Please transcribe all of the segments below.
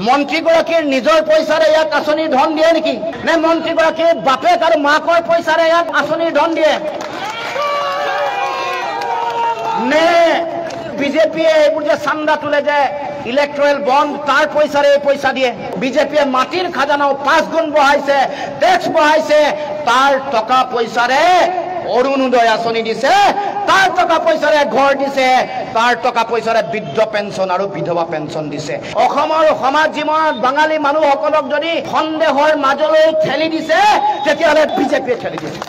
মন্ত্ৰীগৰাকীৰ নিজৰ পইচাৰে ইয়াক আঁচনিৰ ধন দিয়ে নেকি নে মন্ত্ৰীগৰাকীৰ বাপেক আৰু মাকৰ পইচাৰে ইয়াক আঁচনিৰ ধন দিয়ে নে বিজেপিয়ে এইবোৰ যে চান্দা তোলে যে ইলেক্ট্ৰেল বন্ড তাৰ পইচাৰে পইচা দিয়ে বিজেপিয়ে মাটিৰ খাজানাও 5 গুণ বঢ়াইছে টেক্স বঢ়াইছে তাৰ টকা পইচাৰে অৰুণোদয় আঁচনি দিছে তাৰ টকা পইচাৰে ঘৰ দিছে তাৰ টকা পইচাৰে বৃদ্ধ পেঞ্চন আৰু বিধৱা পেঞ্চন দিছে অসমৰ সমাজ জীৱনত বাঙালী মানুহসকলক যদি সন্দেহৰ মাজলৈ ঠেলি দিছে তেতিয়াহ'লে বিজেপিয়ে ঠেলি দিছে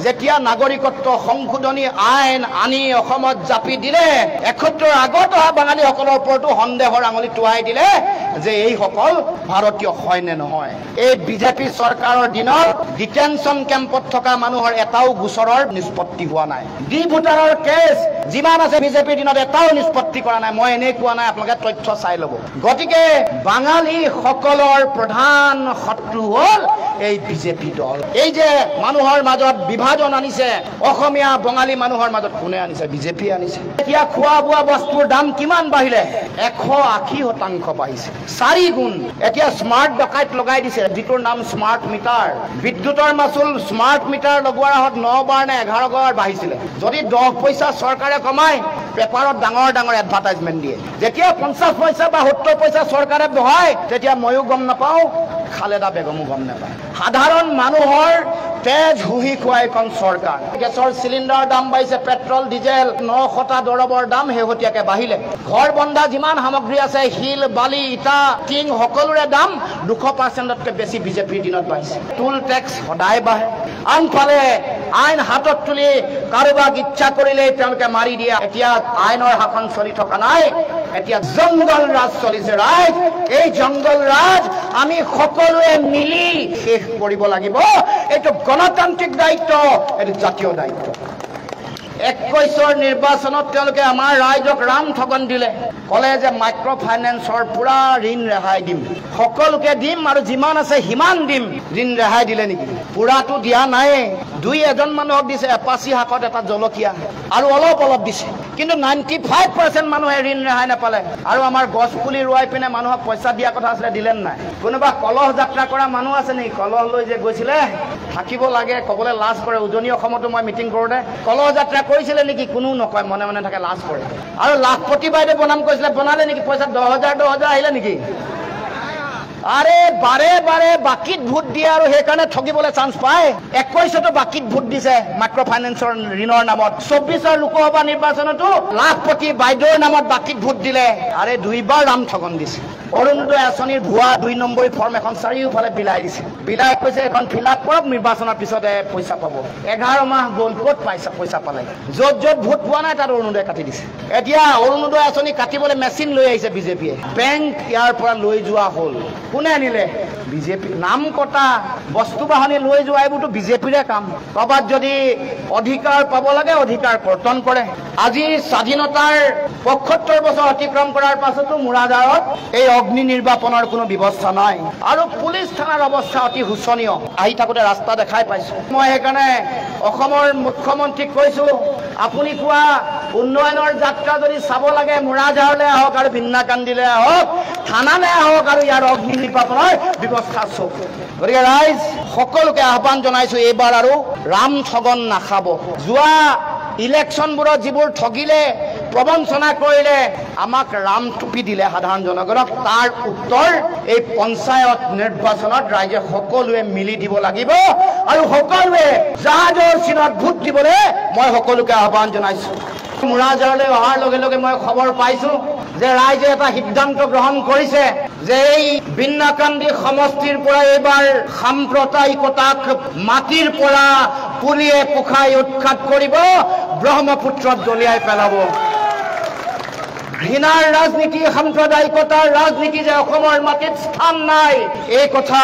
যেতিয়া নাগৰিকত্ব সংশোধনী আইন আনি অসমত জাপি দিলে ৭১ আগত অহা বাঙালীসকলৰ ওপৰতো সন্দেহৰ আঙুলি টুৱাই দিলে যে এইসকল ভাৰতীয় হয় নে নহয় এই বিজেপি চৰকাৰৰ দিনত ডিটেনশ্যন কেম্পত থকা মানুহৰ এটাও গোচৰৰ নিষ্পত্তি হোৱা নাই ডি ভোটাৰৰ কেছ যিমান আছে বিজেপিৰ দিনত এটাও নিষ্পত্তি কৰা নাই মই এনেই কোৱা নাই আপোনালোকে তথ্য চাই ল'ব গতিকে বাঙালীসকলৰ প্ৰধান শত্ৰু হ'ল এই বিজেপি দল এই যে মানুহৰ মাজত বিভাজন আনিছে অসমীয়া বঙালী মানুহৰ মাজত কোনে আনিছে বিজেপি আনিছে এতিয়া খোৱা বোৱা বস্তুৰ দাম কিমান বাঢ়িলে 180% বাঢ়িছে 4 গুণ এতিয়া স্মাৰ্ট ডকাইত লগাই দিছে যিটোৰ নাম স্মাৰ্ট মিটাৰ বিদ্যুতৰ মাচুল স্মাৰ্ট মিটাৰ লগোৱাৰ আগত 9 বাৰ নে 11 বাৰ বাঢ়িছিলে যদি 10 পইচা চৰকাৰে কমায় পেপাৰত ডাঙৰ ডাঙৰ এডভাৰটাইজমেন্ট দিয়ে যেতিয়া 50 পইচা বা 70 পইচা চৰকাৰে বঢ়ায় তেতিয়া ময়ো গম নাপাওঁ খালেদা বেগমো গম নাপায় সাধাৰণ মানুহৰ তেজ হুহি খুৱাই এখন চৰকাৰ গেছৰ চিলিণ্ডাৰ দাম বাঢ়িছে পেট্ৰল ডিজেল 900টা দৰবৰ দাম শেহতীয়াকৈ বাঢ়িলে ঘৰ বন্ধা যিমান সামগ্ৰী আছে শিল বালি ইটা টিং সকলোৰে দাম 200%তকৈ বেছি বিজেপিৰ দিনত বাঢ়িছে টুল টেক্স সদায় বাঢ়ে আনফালে আইন হাতত তুলি কাৰোবাক ইচ্ছা কৰিলেই তেওঁলোকে মাৰি দিয়া এতিয়া আইনৰ শাসন চলি থকা নাই এতিয়া জংগল ৰাজ চলিছে ৰাইজ এই জংগল ৰাজ আমি সকলোৱে মিলি শেষ কৰিব লাগিব এইটো গণতান্ত্ৰিক দায়িত্ব এইটো জাতীয় দায়িত্ব 21ৰ নিৰ্বাচনত তেওঁলোকে আমাৰ ৰাইজক ৰাম ঠগন দিলে কলে যে মাইক্ৰ ফাইনেন্সৰ পুৰা ঋণ ৰেহাই দিম সকলোকে দিম আৰু যিমান আছে সিমান দিম ঋণ ৰেহাই দিলে নেকি পুৰাটো দিয়া নাই 2-1 মানুহক দিছে এপাচি হাকত এটা জলকীয়া আৰু অলপ দিছে কিন্তু 95% মানুহে ঋণ ৰেহাই নাপালে আৰু আমাৰ গছ পুলি ৰুৱাই পিনে মানুহক পইচা দিয়া কথা আছিলে দিলেন নাই কোনোবা কলহ যাত্ৰা কৰা মানুহ আছে নেকি কলহ লৈ যে গৈছিলে থাকিব লাগে কবলৈ লাজ কৰে উজনি অসমতো মই মিটিং কৰোঁতে কলহ যাত্ৰা কৰিছিলে নেকি কোনো নকয় মনে মনে থাকে লাজ কৰে আৰু লাখপতি বাইদেউ বনাম কৈছিলে বনালে নেকি পইচা 10,000 আহিলে নেকি আরে বারে বারে বাকিত ভোট দিয়ে আৰু সেইকাৰণে ঠগিবলৈ চান্স পায় 21তো বাকিত ভোট দিছে মাইক্ৰ ফাইনেন্সৰ ঋণৰ নামত 24ৰ লোকসভা নিৰ্বাচনতো লাখপতি বাইদেউৰ নামত বাকিত ভোট দিলে আৰে 2বাৰ ৰাম ঠগন দিছে অৰুণোদয় আঁচনিৰ ভুৱা 2 নম্বৰী ফৰ্ম এখন চাৰিওফালে বিলাই দিছে বিলাই কৈছে এখন ফিলাপ কৰক নিৰ্বাচনৰ পিছতে পইচা পাব 11 মাহ গ'ল ক'ত পইচা পালে য'ত ভোট পোৱা নাই তাত অৰুণোদয় কাটি দিছে এতিয়া অৰুণোদয় আঁচনি কাটিবলৈ মেচিন লৈ আহিছে বিজেপিয়ে বেংক ইয়াৰ পৰা লৈ যোৱা হ'ল কোনে আনিলে বিজেপি নাম কটা বস্তু বাহনী লৈ যোৱা এইবোৰতো বিজেপিৰে কাম ক'ৰবাত যদি অধিকাৰ পাব লাগে অধিকাৰ কৰ্তন কৰে আজি স্বাধীনতাৰ 75 বছৰ অতিক্ৰম কৰাৰ পাছতো মুৰাদাৰত এই অগ্নি নিৰ্বাপনৰ কোনো ব্যৱস্থা নাই আৰু পুলিচ থানাৰ অৱস্থা অতি শোচনীয় আহি থাকোতে ৰাস্তা দেখাই পাইছো মই সেইকাৰণে অসমৰ মুখ্যমন্ত্ৰীক কৈছো আপুনি কোৱা উন্নয়নৰ যাত্ৰা যদি চাব লাগে মুৰাদাৰলৈ আহক আৰু ভিন্নাকান্দিলৈ আহক থানালৈ আহক আৰু ইয়াৰ অগ্নি নিৰ্বাপনৰ ব্যৱস্থা চক গতিকে ৰাইজ সকলোকে আহ্বান জনাইছো এইবাৰ আৰু ৰাম ঠগন নাখাব যোৱা ইলেকশ্যনবোৰত যিবোৰ ঠগিলে প্ৰবঞ্চনা কৰিলে আমাক ৰাম টুপি দিলে সাধাৰণ জনগণক তাৰ উত্তৰ এই পঞ্চায়ত নিৰ্বাচনত ৰাইজে সকলোৱে মিলি দিব লাগিব আৰু সকলোৱে জাহাজৰ চিনত ভোট দিবলৈ মই সকলোকে আহ্বান জনাইছো মুৰাদাৰলৈ অহাৰ লগে লগে মই খবৰ পাইছো যে ৰাইজে এটা সিদ্ধান্ত গ্ৰহণ কৰিছে যে এই ভিন্নাকান্দি সমষ্টিৰ পৰা এইবাৰ সাম্প্ৰদায়িকতাক মাটিৰ পৰা পুলিয়ে পোখাই উৎখাত কৰিব ব্ৰহ্মপুত্ৰত দলিয়াই পেলাব ঘৃণাৰ ৰাজনীতি সাম্প্ৰদায়িকতাৰ ৰাজনীতি যে অসমৰ মাটিত স্থান নাই এই কথা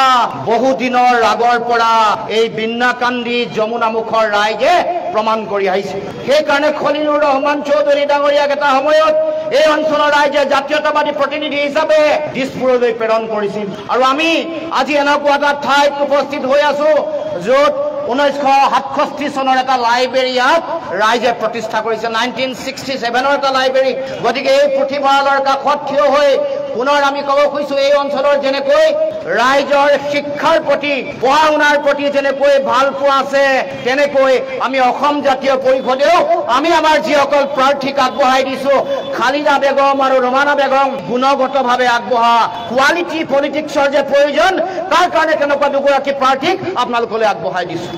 বহু দিনৰ আগৰ পৰা এই ভিন্নাকান্দি যমুনামুখৰ ৰাইজে প্ৰমাণ কৰি আহিছে সেইকাৰণে খলিলুৰ ৰহমান চৌধুৰী ডাঙৰীয়াক এটা সময়ত এই অঞ্চলৰ ৰাইজে জাতীয়তাবাদী প্ৰতিনিধি হিচাপে দিছপুৰলৈ প্ৰেৰণ কৰিছিল আৰু আমি আজি এনেকুৱা এটা ঠাইত উপস্থিত হৈ আছো য'ত 1967 চনৰ এটা লাইব্ৰেৰী ইয়াত ৰাইজে প্ৰতিষ্ঠা কৰিছে 1967ৰ এটা লাইব্ৰেৰী গতিকে এই পুথিভঁৰালৰ কাষত থিয় হৈ পুনৰ আমি ক'ব খুজিছো এই অঞ্চলৰ যেনেকৈ ৰাইজৰ শিক্ষাৰ প্ৰতি পঢ়া শুনাৰ প্ৰতি যেনেকৈ ভাল পোৱা আছে তেনেকৈ আমি অসম জাতীয় পৰিষদেও আমি আমাৰ যিসকল প্ৰাৰ্থীক আগবঢ়াই দিছো খালিদা বেগম আৰু ৰমানা বেগম গুণগতভাৱে আগবঢ়া কোৱালিটি পলিটিক্সৰ যে প্ৰয়োজন তাৰ কাৰণে তেনেকুৱা দুগৰাকী প্ৰাৰ্থীক আপোনালোকলৈ আগবঢ়াই দিছো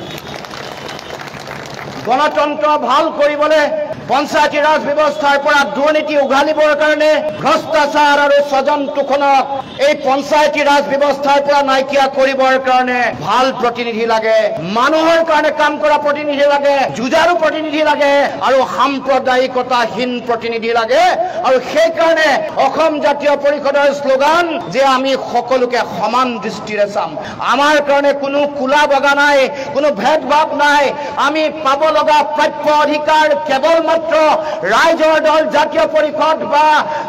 গণতন্ত্ৰ ভাল কৰিবলৈ পঞ্চায়তী ৰাজ ব্যৱস্থাৰ পৰা দুৰ্নীতি উঘালিবৰ কাৰণে ভ্ৰষ্টাচাৰ আৰু স্বজন তোষণক এই পঞ্চায়তী ৰাজ ব্যৱস্থাৰ পৰা নাইকিয়া কৰিবৰ কাৰণে ভাল প্ৰতিনিধি লাগে মানুহৰ কাৰণে কাম কৰা প্ৰতিনিধি লাগে যুঁজাৰু প্ৰতিনিধি লাগে আৰু সাম্প্ৰদায়িকতাহীন প্ৰতিনিধি লাগে আৰু সেই কাৰণে অসম জাতীয় পৰিষদৰ শ্লোগান যে আমি সকলোকে সমান দৃষ্টিৰে চাম আমাৰ কাৰণে কোনো কোলা বগা নাই কোনো ভেদভাৱ নাই আমি পাব লগা প্ৰাপ্য অধিকাৰ কেৱল ৰাইজৰ দল জাতীয় পৰিষদ বা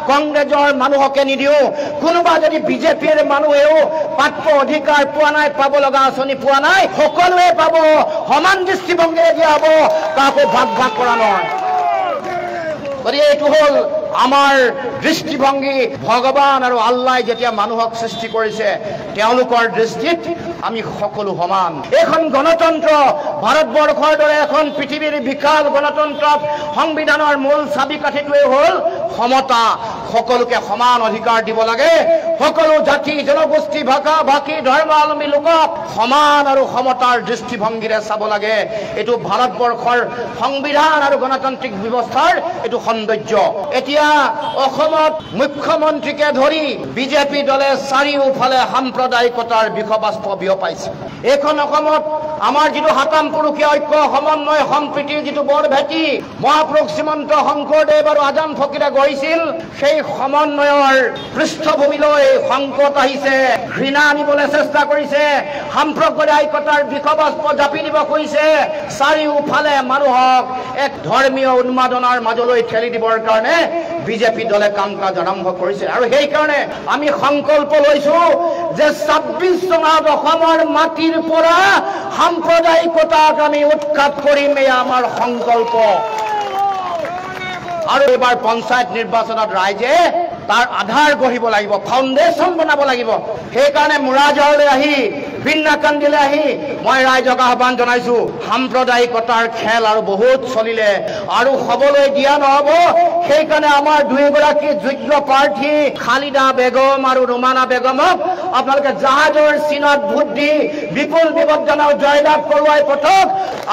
কংগ্ৰেছৰ মানুহকে নিদিও কোনোবা যদি বিজেপিৰ মানুহেও প্ৰাপ্য অধিকাৰ পোৱা নাই পাব লগা আঁচনি পোৱা নাই সকলোৱে পাব সমান দৃষ্টিভংগীৰে দিয়া হ'ব কাকো ভাগ ভাগ কৰা নহয় গতিকে এইটো হ'ল আমাৰ দৃষ্টিভংগী ভগৱান আৰু আল্লাই যেতিয়া মানুহক সৃষ্টি কৰিছে তেওঁলোকৰ দৃষ্টিত আমি সকলো সমান এখন গণতন্ত্ৰ ভাৰতবৰ্ষৰ দৰে এখন পৃথিৱীৰ বিশাল গণতন্ত্ৰত সংবিধানৰ মূল চাবিকাঠিটোৱে হ'ল সমতা সকলোকে সমান অধিকাৰ দিব লাগে সকলো জাতি জনগোষ্ঠী ভাষা ভাষী ধৰ্মাৱলম্বী লোকক সমান আৰু সমতাৰ দৃষ্টিভংগীৰে চাব লাগে এইটো ভাৰতবৰ্ষৰ সংবিধান আৰু গণতান্ত্ৰিক ব্যৱস্থাৰ এইটো সৌন্দৰ্য এতিয়া অসমত মুখ্যমন্ত্ৰীকে ধৰি বিজেপি দলে চাৰিওফালে সাম্প্ৰদায়িকতাৰ বিষবাস্প বিয়পাইছে এইখন অসমত আমাৰ যিটো হাতাম পুৰুষীয়া ঐক্য সমন্বয় সম্প্ৰীতিৰ যিটো বৰ ভেটি মহাপুৰুষ শ্ৰীমন্ত শংকৰদেৱ আৰু আজান ফকীৰে গঢ়িছিল সেই সমন্বয়ৰ পৃষ্ঠভূমিলৈ সংকট আহিছে ঘৃণা আনিবলৈ চেষ্টা কৰিছে সাম্প্ৰদায়িকতাৰ বিষবাস্প জাপি দিব খুজিছে চাৰিওফালে মানুহক এক ধৰ্মীয় উন্মাদনাৰ মাজলৈ ঠেলি দিবৰ কাৰণে বিজেপি দলে কাম কাজ আৰম্ভ কৰিছে আৰু সেই কাৰণে আমি সংকল্প লৈছো যে ২৬ চনত অসমৰ মাটিৰ পৰা সাম্প্ৰদায়িকতাক আমি উৎখাত কৰিম এয়া আমাৰ সংকল্প আৰু এবাৰ পঞ্চায়ত নিৰ্বাচনত ৰাইজে তাৰ আধাৰ গঢ়িব লাগিব ফাউণ্ডেশ্যন বনাব লাগিব সেইকাৰণে মুৰাজলৈ আহি বিন্নাকান্দিলৈ আহি মই ৰাইজক আহ্বান জনাইছো সাম্প্ৰদায়িকতাৰ খেল আৰু বহুত চলিলে আৰু হ'বলৈ দিয়া নহ'ব সেইকাৰণে আমাৰ দুইগৰাকী যোগ্য প্ৰাৰ্থী খালিদা বেগম আৰু ৰমানা বেগমক আপোনালোকে জাহাজৰ চিনত ভোট দি বিপুল বিপদজনক জয়লাভ কৰোৱাই পঠক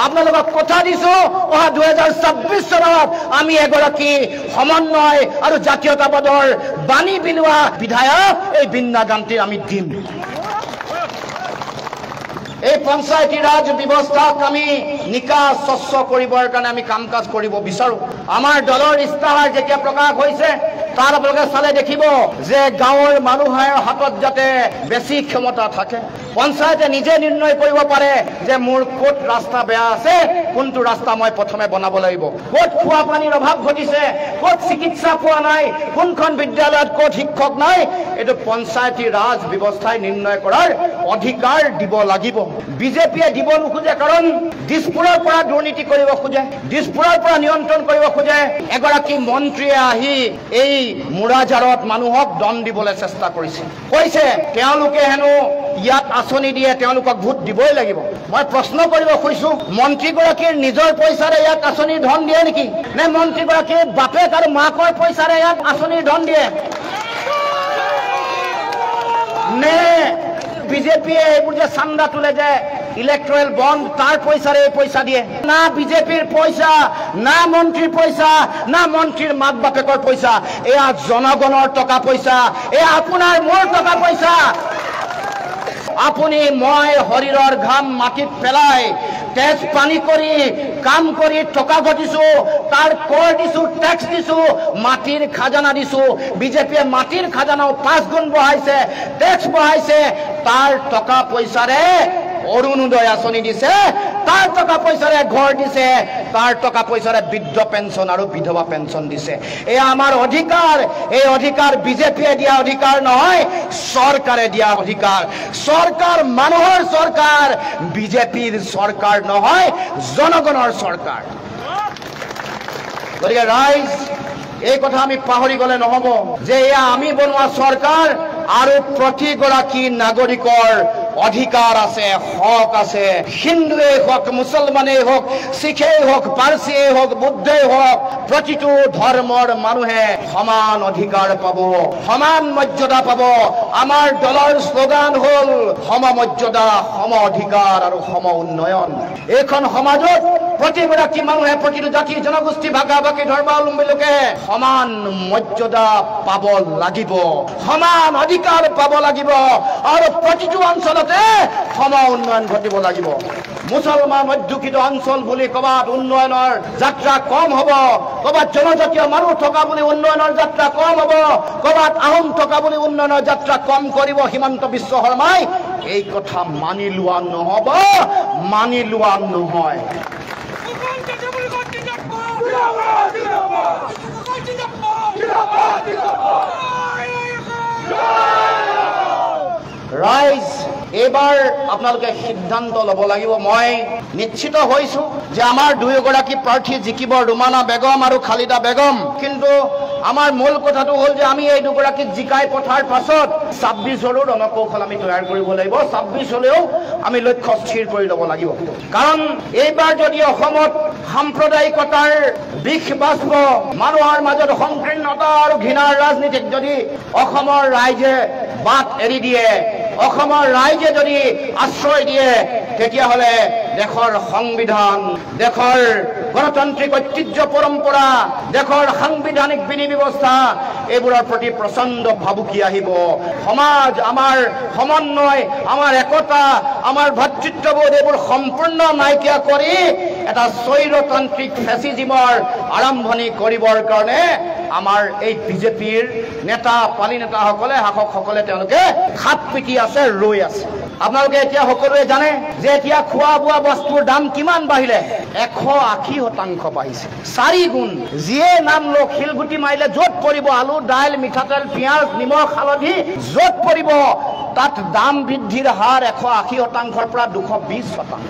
আপোনালোকক কথা দিছো অহা ২০২৬ চনত আমি এগৰাকী সমন্বয় আৰু জাতীয়তাবাদৰ বাণী বিলোৱা বিধায়ক এই বিন্না গান্ধীৰ আমি দিম এই পঞ্চায়তী ৰাজ ব্যৱস্থাক আমি নিকাচ স্বচ্ছ কৰিবৰ কাৰণে আমি কাম কাজ কৰিব বিচাৰো আমাৰ দলৰ ইস্তাহাৰ যেতিয়া প্ৰকাশ হৈছে তাৰ আপোনালোকে চালে দেখিব যে গাঁৱৰ মানুহৰ হাতত যাতে বেছি ক্ষমতা থাকে পঞ্চায়তে নিজে নিৰ্ণয় কৰিব পাৰে যে মোৰ ক'ত ৰাস্তা বেয়া আছে কোনটো ৰাস্তা মই প্ৰথমে বনাব লাগিব ক'ত খোৱা পানীৰ অভাৱ ঘটিছে ক'ত চিকিৎসা পোৱা নাই কোনখন বিদ্যালয়ত ক'ত শিক্ষক নাই এইটো পঞ্চায়তী ৰাজ ব্যৱস্থাই নিৰ্ণয় কৰাৰ অধিকাৰ দিব লাগিব বিজেপিয়ে দিব নোখোজে কাৰণ দিছপুৰৰ পৰা দুৰ্নীতি কৰিব খোজে দিছপুৰৰ পৰা নিয়ন্ত্ৰণ কৰিব খোজে এগৰাকী মন্ত্ৰীয়ে আহি এই মুৰাজাৰত মানুহক দণ্ড দিবলৈ চেষ্টা কৰিছে কৈছে তেওঁলোকে হেনো ইয়াত আঁচনি দিয়ে তেওঁলোকক ভোট দিবই লাগিব মই প্ৰশ্ন কৰিব খুজিছো মন্ত্ৰীগৰাকীৰ নিজৰ পইচাৰে ইয়াত আঁচনিৰ ধন দিয়ে নেকি নে মন্ত্ৰীগৰাকীৰ বাপেক আৰু মাকৰ পইচাৰে ইয়াত আঁচনিৰ ধন দিয়ে নে বিজেপিয়ে এইবোৰ যে চান্দা তোলে যে ইলেক্ট্ৰেল বন্ড তাৰ পইচাৰে পইচা দিয়ে না বিজেপিৰ পইচা না মন্ত্ৰীৰ পইচা না মন্ত্ৰীৰ মাক বাপেকৰ পইচা এয়া জনগণৰ টকা পইচা এয়া আপোনাৰ মোৰ টকা পইচা আপুনি মই শৰীৰৰ ঘাম মাটিত পেলাই তেজ পানী কৰি কাম কৰি টকা ঘটিছো তাৰ কৰ দিছো টেক্স দিছো মাটিৰ খাজানা দিছো বিজেপিয়ে মাটিৰ খাজানাও 5 গুণ বঢ়াইছে টেক্স বঢ়াইছে তাৰ টকা পইচাৰে অৰুণোদয় আঁচনি দিছে তাৰ টকা পইচাৰে ঘৰ দিছে তাৰ টকা পইচাৰে বৃদ্ধ পেঞ্চন আৰু বিধৱা পেঞ্চন দিছে এয়া আমাৰ অধিকাৰ এই অধিকাৰ বিজেপিয়ে দিয়া অধিকাৰ নহয় চৰকাৰে দিয়া অধিকাৰ চৰকাৰ মানুহৰ চৰকাৰ বিজেপিৰ চৰকাৰ নহয় জনগণৰ চৰকাৰ গতিকে ৰাইজ এই কথা আমি পাহৰি গলে নহব যে এয়া আমি বনোৱা চৰকাৰ আৰু প্ৰতিগৰাকী নাগৰিকৰ অধিকাৰ আছে, হক আছে। হিন্দুৱে হওক, মুছলমানেই হওক, শিখেই হওক, পাৰ্চীয়েই হওক, বুদ্ধই হওক, প্ৰতিটো ধৰ্মৰ মানুহে সমান অধিকাৰ পাব, সমান মৰ্যাদা পাব। আমাৰ দলৰ শ্লোগান হ'ল সমমৰ্যাদা, সম অধিকাৰ আৰু সম উন্নয়ন। এইখন সমাজত প্ৰতিগৰাকী মানুহে, প্ৰতিটো জাতি জনগোষ্ঠী, ভাষা ভাষী, ধৰ্মাৱলম্বী লোকে সমান মৰ্যাদা পাব লাগিব, সমান অধিকাৰ পাব লাগিব আৰু প্ৰতিটো অঞ্চলতে সম উন্নয়ন ঘটিব লাগিব। মুছলমান অধ্যুষিত অঞ্চল বুলি ক'ৰবাত উন্নয়নৰ যাত্ৰা কম হ'ব, ক'ৰবাত জনজাতীয় মানুহ থকা বুলি উন্নয়নৰ যাত্ৰা কম হ'ব, ক'ৰবাত আহোম থকা বুলি উন্নয়নৰ যাত্ৰা কম কৰিব হিমন্ত বিশ্ব শৰ্মাই। এই কথা মানি লোৱা নহ'ব, মানি লোৱা নহয়। ৰাইজ, এইবাৰ আপোনালোকে সিদ্ধান্ত ল'ব লাগিব। মই নিশ্চিত হৈছো যে আমাৰ দুয়োগৰাকী প্ৰাৰ্থী জিকিব, ৰুমানা বেগম আৰু খালিদা বেগম। কিন্তু আমাৰ মূল কথাটো হ'ল যে আমি এই দুগৰাকীক জিকাই পঠাৰ পাছত 26 ৰণকৌশল আমি তৈয়াৰ কৰিব লাগিব। 26 আমি লক্ষ্য স্থিৰ কৰি ল'ব লাগিব। কাৰণ এইবাৰ যদি অসমত সাম্প্ৰদায়িকতাৰ বিষ বাষ্প, মানুহৰ মাজত সংকীৰ্ণতা আৰু ঘৃণাৰ ৰাজনীতিক যদি অসমৰ ৰাইজে বাট এৰি দিয়ে, অসমৰ ৰাইজে যদি আশ্ৰয় দিয়ে, তেতিয়াহ'লে দেশৰ সংবিধান, দেশৰ গণতান্ত্ৰিক ঐতিহ্য পৰম্পৰা, দেশৰ সাংবিধানিক বিধি ব্যৱস্থা, এইবোৰৰ প্ৰতি প্ৰচণ্ড ভাবুকি আহিব। সমাজ, আমাৰ সমন্বয়, আমাৰ একতা, আমাৰ ভাতৃত্ববোধ এইবোৰ সম্পূৰ্ণ নাইকিয়া কৰি এটা স্বৈৰতান্ত্ৰিক ফেচিজিমৰ আৰম্ভণি কৰিবৰ কাৰণে আমাৰ এই বিজেপিৰ নেতা, পালি নেতাসকলে, শাসকসকলে তেওঁলোকে হাত পিটি আছে, ৰৈ আছে। আপোনালোকে এতিয়া সকলোৱে জানে যে এতিয়া খোৱা বোৱা বস্তুৰ দাম কিমান বাঢ়িলে। 180% বাঢ়িছে, 4 গুণ। যিয়ে নাম লওক, শিলগুটি মাৰিলে য'ত পৰিব, আলু, দাইল, মিঠাতেল, পিঁয়াজ, নিমখ, হালধি য'ত পৰিব, তাত দাম বৃদ্ধিৰ হাৰ 180%ৰ পৰা 220%।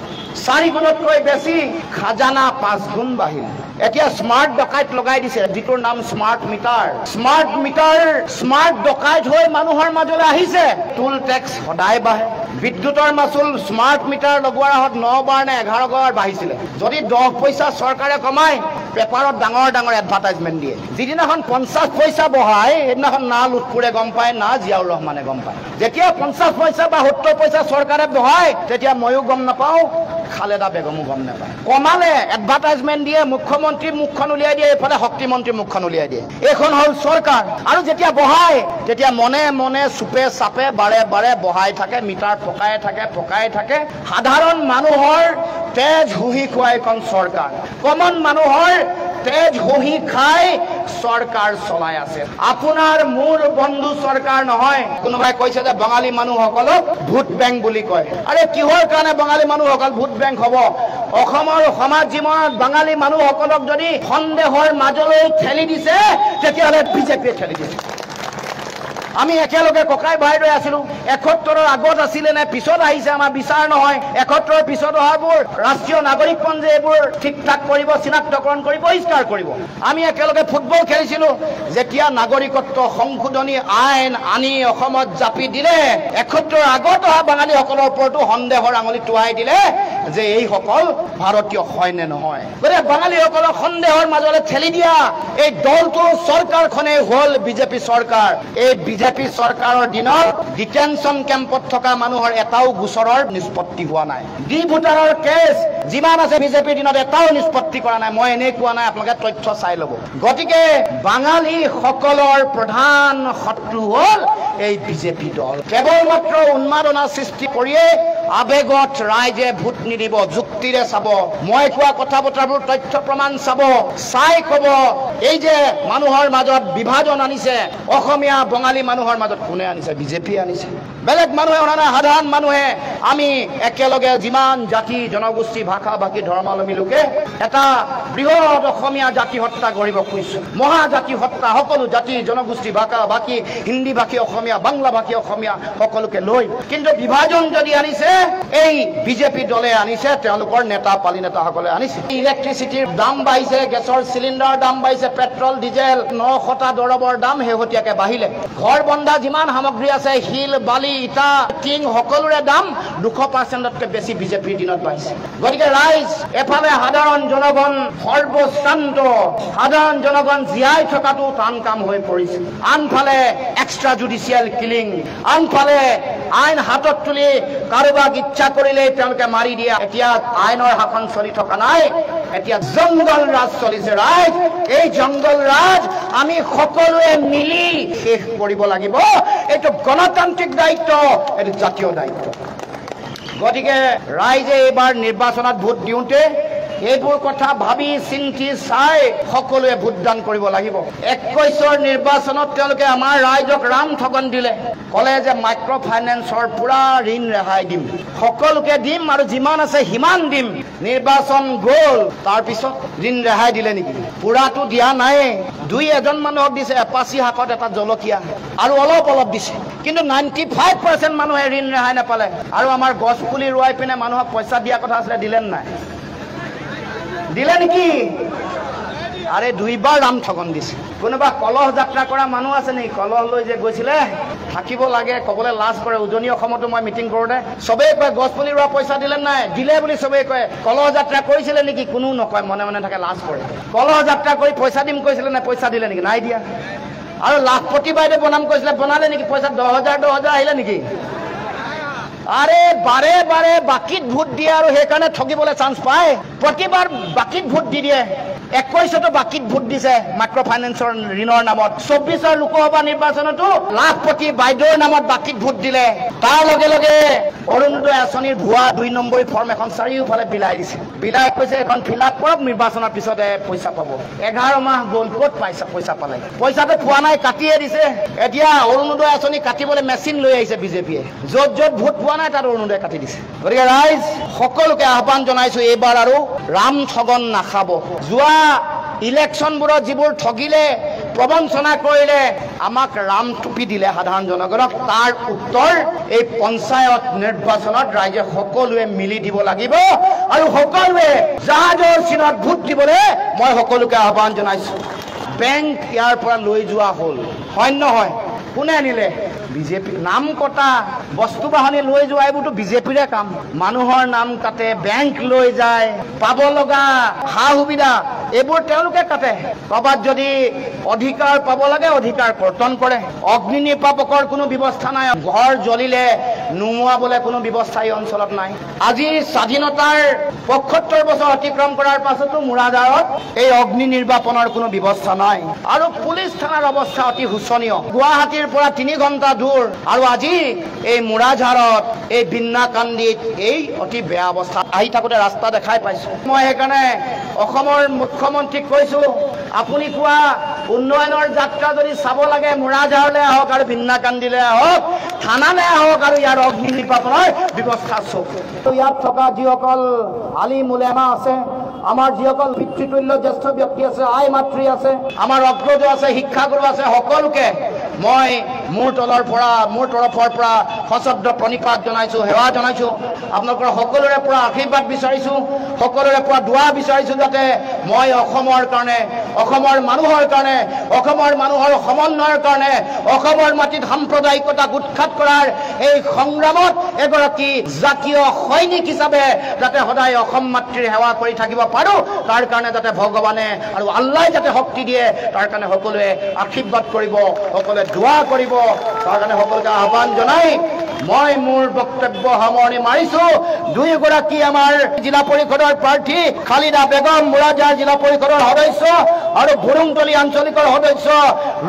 4 গুণতকৈ বেছি। খাজানা 5 গুণ বাঢ়িল। এতিয়া স্মাৰ্ট ডকাইত লগাই দিছে, যিটোৰ নাম smart meter. Smart meter, smart ডকাইত হৈ মানুহৰ মাজলৈ আহিছে। টুল টেক্স সদায় বাঢ়ে। বিদ্যুতৰ মাচুল স্মাৰ্ট মিটাৰ লগোৱাৰ আগত 9 বাৰ নে 11 বাৰ বাঢ়িছিলে। যদি 10 পইচা চৰকাৰে কমায়, পেপাৰত ডাঙৰ ডাঙৰ এডভাৰটাইজমেণ্ট দিয়ে। যিদিনাখন 50 পইচা বঢ়ায়, সেইদিনাখন না লুৎফুৰে গম পায়, না জিয়াউৰ ৰহমানে গম পায়। যেতিয়া 50 পইচা বা 70 পইচা চৰকাৰে বঢ়ায়, তেতিয়া ময়ো গম নাপাওঁ, খালেদা বেগমো গম নাপায়। কমালে এডভাৰটাইজমেণ্ট দিয়ে, মুখ্যমন্ত্ৰী মুখখন উলিয়াই দিয়ে, এইফালে শক্তিমন্ত্ৰী মুখখন উলিয়াই দিয়ে। এইখন হ'ল চৰকাৰ। আৰু যেতিয়া বঢ়ায়, তেতিয়া মনে মনে চুপে চাপে বাৰে বাৰে বঢ়াই থাকে, মিটাৰ পকাই থাকে। সাধাৰণ মানুহৰ তেজ হুহি খোৱা এখন চৰকাৰ, কমন মানুহৰ তেজ হুহি খাই চৰকাৰ চলাই আছে। আপোনাৰ মোৰ বন্ধু চৰকাৰ নহয়। কোনোবাই কৈছে যে বাঙালী মানুহসকলক ভোট বেংক বুলি কয়। আৰে কিহৰ কাৰণে বাঙালী মানুহসকল ভোট বেংক হ'ব? অসমৰ সমাজ জীৱনত বাঙালী মানুহসকলক যদি সন্দেহৰ মাজলৈ ঠেলি দিছে, তেতিয়াহ'লে বিজেপিয়ে ঠেলি দিছে। আমি একেলগে ককাই ভাইদৰে আছিলো। 71ৰ আগত আছিলে নে পিছত আহিছে আমাৰ বিচাৰ নহয়। 71ৰ পিছত অহাবোৰ ৰাষ্ট্ৰীয় নাগৰিকপঞ্জী এইবোৰ ঠিক ঠাক কৰিব, চিনাক্তকৰণ কৰিব, বহিষ্কাৰ কৰিব। আমি একেলগে ফুটবল খেলিছিলো। যেতিয়া নাগৰিকত্ব সংশোধনী আইন আনি অসমত জাপি দিলে, 71ৰ আগত অহা বাঙালীসকলৰ ওপৰতো সন্দেহৰ আঙুলি টুৱাই দিলে যে এইসকল ভাৰতীয় হয় নে নহয়। গতিকে বাঙালীসকলক সন্দেহৰ মাজলৈ ঠেলি দিয়া এই দলটোৰ চৰকাৰখনেই হ'ল বিজেপি চৰকাৰ। এই বিজেপি চৰকাৰৰ দিনত ডিটেনশ্যন কেম্পত থকা মানুহৰ এটাও গোচৰৰ নিষ্পত্তি হোৱা নাই। ডি ভোটাৰৰ কেছ যিমান আছে বিজেপিৰ দিনত এটাও নিষ্পত্তি কৰা নাই। মই এনেই কোৱা নাই, আপোনালোকে তথ্য চাই ল'ব। গতিকে বাঙালীসকলৰ প্ৰধান শত্ৰু হ'ল এই বিজেপি দল। কেৱল মাত্ৰ উন্মাদনা সৃষ্টি কৰিয়ে আবেগত ৰাইজে ভোট নিদিব, যুক্তিৰে চাব। মই কোৱা কথা বতৰাবোৰ তথ্য প্ৰমাণ চাব, চাই ক'ব এই যে মানুহৰ মাজত বিভাজন আনিছে, অসমীয়া বঙালী মানুহৰ মাজত কোনে আনিছে? বিজেপি আনিছে। বেলেগ মানুহে অনা নাই, সাধাৰণ মানুহে। আমি একেলগে যিমান জাতি জনগোষ্ঠী, ভাষা ভাষী, ধৰ্মাৱলম্বী লোকে এটা বৃহৎ অসমীয়া জাতি হত্যা কৰিব খুজিছো। মহাজাতি হত্যা, সকলো জাতি জনগোষ্ঠী, ভাষা ভাষী, হিন্দী ভাষী অসমীয়া, বাংলা ভাষী অসমীয়া সকলোকে লৈ। কিন্তু বিভাজন যদি আনিছে, এই বিজেপি দলে আনিছে, তেওঁলোকৰ নেতা পালি নেতাসকলে আনিছে। ইলেক্ট্ৰিচিটিৰ দাম বাঢ়িছে, গেছৰ চিলিণ্ডাৰ দাম বাঢ়িছে, পেট্ৰল ডিজেল 900টা দৰৱৰ দাম শেহতীয়াকৈ বাঢ়িলে। ঘৰ বন্ধা যিমান সামগ্ৰী আছে, শিল বালি ইটা টিং সকলোৰে দাম 200%তকৈ বেছি বিজেপিৰ দিনত বাঢ়িছে। গতিকে ৰাইজ, এফালে সাধাৰণ জনগণ সৰ্বশ্ৰান্ত, সাধাৰণ জনগণ জীয়াই থকাটো টান কাম হৈ পৰিছে, আনফালে এক্সট্ৰা জুডিচিয়েল কিলিং, আনফালে আইন হাতত তুলি কাৰোবাক ইচ্ছা কৰিলেই তেওঁলোকে মাৰি দিয়ে। এতিয়া আইনৰ শাসন চলি থকা নাই, এতিয়া জংগল ৰাজ চলিছে। ৰাইজ, এই জংগল ৰাজ আমি সকলোৱে মিলি শেষ কৰিব লাগিব। এইটো গণতান্ত্ৰিক দায়িত্ব, এইটো জাতীয় দায়িত্ব। গতিকে ৰাইজে এইবাৰ নিৰ্বাচনত ভোট দিওঁতে এইবোৰ কথা ভাবি চিন্তি চাই সকলোৱে ভোটদান কৰিব লাগিব। 21ৰ নিৰ্বাচনত তেওঁলোকে আমাৰ ৰাইজক ৰাম ঠগন দিলে, ক'লে যে মাইক্ৰ ফাইনেন্সৰ পুৰা ঋণ ৰেহাই দিম, সকলোকে দিম আৰু যিমান আছে সিমান দিম। নিৰ্বাচন গ'ল, তাৰপিছত ঋণ ৰেহাই দিলে নেকি? পুৰাটো দিয়া নাই, 2-1 মানুহক দিছে, এপাচি শাকত এটা জলকীয়া আৰু অলপ অলপ দিছে, কিন্তু 95% মানুহে ঋণ ৰেহাই নাপালে। আৰু আমাৰ গছ পুলি ৰুৱাই পিনে মানুহক পইচা দিয়া কথা আছিলে, দিলে নাই? দিলে নেকি? আৰে 2বাৰ ৰাম ঠগন দিছে। কোনোবা কলহ যাত্ৰা কৰা মানুহ আছে নেকি? কলহ লৈ যে গৈছিলে, থাকিব লাগে, ক'বলৈ লাজ কৰে। উজনি অসমতো মই মিটিং কৰোঁতে চবেই কয় গছ পুলি ৰোৱা পইচা দিলে নাই? দিলে বুলি চবেই কয়। কলহ যাত্ৰা কৰিছিলে নেকি? কোনো নকয়, মনে মনে থাকে, লাজ কৰে। কলহ যাত্ৰা কৰি পইচা দিম কৈছিলে নাই? পইচা দিলে নেকি? নাই দিয়া। আৰু লাখপতি বাইদেউ বনাম কৈছিলে, বনালে নেকি? পইচা 10,000 আহিলে নেকি? আৰে বাৰে বাৰে বাকীত ভোট দিয়ে আৰু সেইকাৰণে ঠগিবলৈ চান্স পায়। প্ৰতিবাৰ বাকীত ভোট দি দিয়ে। 21তো বাকীত ভোট দিছে মাইক্ৰ ফাইনেন্সৰ ঋণৰ নামত। 24ৰ লোকসভা নিৰ্বাচনতো লাখপতি বাইদেউৰ নামত বাকীত ভোট দিলে। তাৰ লগে লগে অৰুণোদয় আঁচনিৰ ভুৱা 2 নম্বৰী ফৰ্ম এখন চাৰিওফালে বিলাই দিছে। বিলাই কৈছে এখন ফিল আপ কৰক, নিৰ্বাচনৰ পিছতে পইচা পাব। 11 মাহ গ'ল, ক'ত পইচা পালে? পইচাটো পোৱা নাই, কাটিয়ে দিছে। এতিয়া অৰুণোদয় আঁচনি কাটিবলৈ মেচিন লৈ আহিছে বিজেপিয়ে। য'ত য'ত ভোট পোৱা নাই তাত অৰুণোদয় কাটি দিছে। গতিকে ৰাইজ, সকলোকে আহ্বান জনাইছো, এইবাৰ আৰু ৰাম ঠগন নাখাব। যোৱা ইলেকশ্যনবোৰত যিবোৰ ঠগিলে, প্ৰবঞ্চনা কৰিলে, আমাক ৰাম টুপি দিলে সাধাৰণ জনগণক, তাৰ উত্তৰ এই পঞ্চায়ত নিৰ্বাচনত ৰাইজে সকলোৱে মিলি দিব লাগিব। আৰু সকলোৱে জাহাজৰ চিনত ভোট দিবলৈ মই সকলোকে আহ্বান জনাইছো। বেংক ইয়াৰ পৰা লৈ যোৱা হ'ল, হয় নহয়? কোনে আনিলে? বিজেপি। নাম কটা, বস্তু বাহনি লৈ যোৱা, এইবোৰতো বিজেপিৰে কাম। মানুহৰ নাম কাটে, বেংক লৈ যায়, পাব লগা সা সুবিধা এইবোৰ তেওঁলোকে কাটে। ক'ৰবাত যদি অধিকাৰ পাব লাগে, অধিকাৰ কৰ্তন কৰে। অগ্নি নিৰ্বাপকৰ কোনো ব্যৱস্থা নাই, ঘৰ জ্বলিলে নুমুৱাবলৈ কোনো ব্যৱস্থা এই অঞ্চলত নাই। আজি স্বাধীনতাৰ 75 বছৰ অতিক্ৰম কৰাৰ পাছতো মুৰাদাৰত এই অগ্নি নিৰ্বাপনৰ কোনো ব্যৱস্থা নাই। আৰু পুলিচ থানাৰ অৱস্থা অতি শোচনীয়। গুৱাহাটীৰ পৰা 3 ঘণ্টা দূৰ, আৰু আজি এই মুৰাঝাৰত, এই বিন্নাকান্দিত এই অতি বেয়া অৱস্থা। আহি থাকোঁতে ৰাস্তা দেখাই পাইছোঁ। মই সেইকাৰণে অসমৰ মুখ্যমন্ত্ৰীক কৈছোঁ, আপুনি কোৱা উন্নয়নৰ যাত্ৰা যদি চাব লাগে, মুৰাঝাৰলৈ আহক আৰু বিন্নাকান্দিলৈ আহক, থানালৈ আহক আৰু ইয়াৰ অগ্নি নিৰ্বাপনৰ ব্যৱস্থা চাওক। ইয়াত থকা যিসকল আলিম উলেমা আছে, আমাৰ যিসকল পিতৃতুল্য জ্যেষ্ঠ ব্যক্তি আছে, আই মাতৃ আছে, আমাৰ অগ্ৰজ আছে, শিক্ষাগুৰু আছে, সকলোকে মই মোৰ তৰফৰ পৰা সশ্ৰদ্ধ প্ৰণিপাত জনাইছোঁ, সেৱা জনাইছোঁ। আপোনালোকৰ সকলোৰে পৰা আশীৰ্বাদ বিচাৰিছোঁ, সকলোৰে পৰা দুৱা বিচাৰিছোঁ, যাতে মই অসমৰ কাৰণে, অসমৰ মানুহৰ কাৰণে, অসমৰ মানুহৰ সমন্বয়ৰ কাৰণে, অসমৰ মাটিত সাম্প্ৰদায়িকতাক উৎখাত কৰাৰ এই সংগ্ৰামত এগৰাকী জাতীয় সৈনিক হিচাপে যাতে সদায় অসম মাতৃৰ সেৱা কৰি থাকিব পাৰোঁ, তাৰ কাৰণে যাতে ভগৱানে আৰু আল্লাই যাতে শক্তি দিয়ে, তাৰ কাৰণে সকলোৱে আশীৰ্বাদ কৰিব, সকলোৱে দোৱা কৰিব, তাৰ কাৰণে সকলোকে আহ্বান জনাই মই মোৰ বক্তব্য সামৰণি মাৰিছোঁ। 2 গৰাকী আমাৰ জিলা পৰিষদৰ প্ৰাৰ্থী, খালিদা বেগম মুৰাজাৰ জিলা পৰিষদৰ সদস্য আৰু বুৰুংতলী আঞ্চলিকৰ সদস্য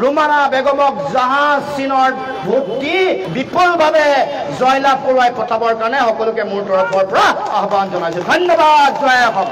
ৰুমানা বেগমক জাহাজ চিনৰ ভোট দি বিপুলভাৱে জয়লাভ কৰোৱাই পঠাবৰ কাৰণে সকলোকে মোৰ তৰফৰ পৰা আহ্বান জনাইছোঁ। ধন্যবাদ। জয় অসম।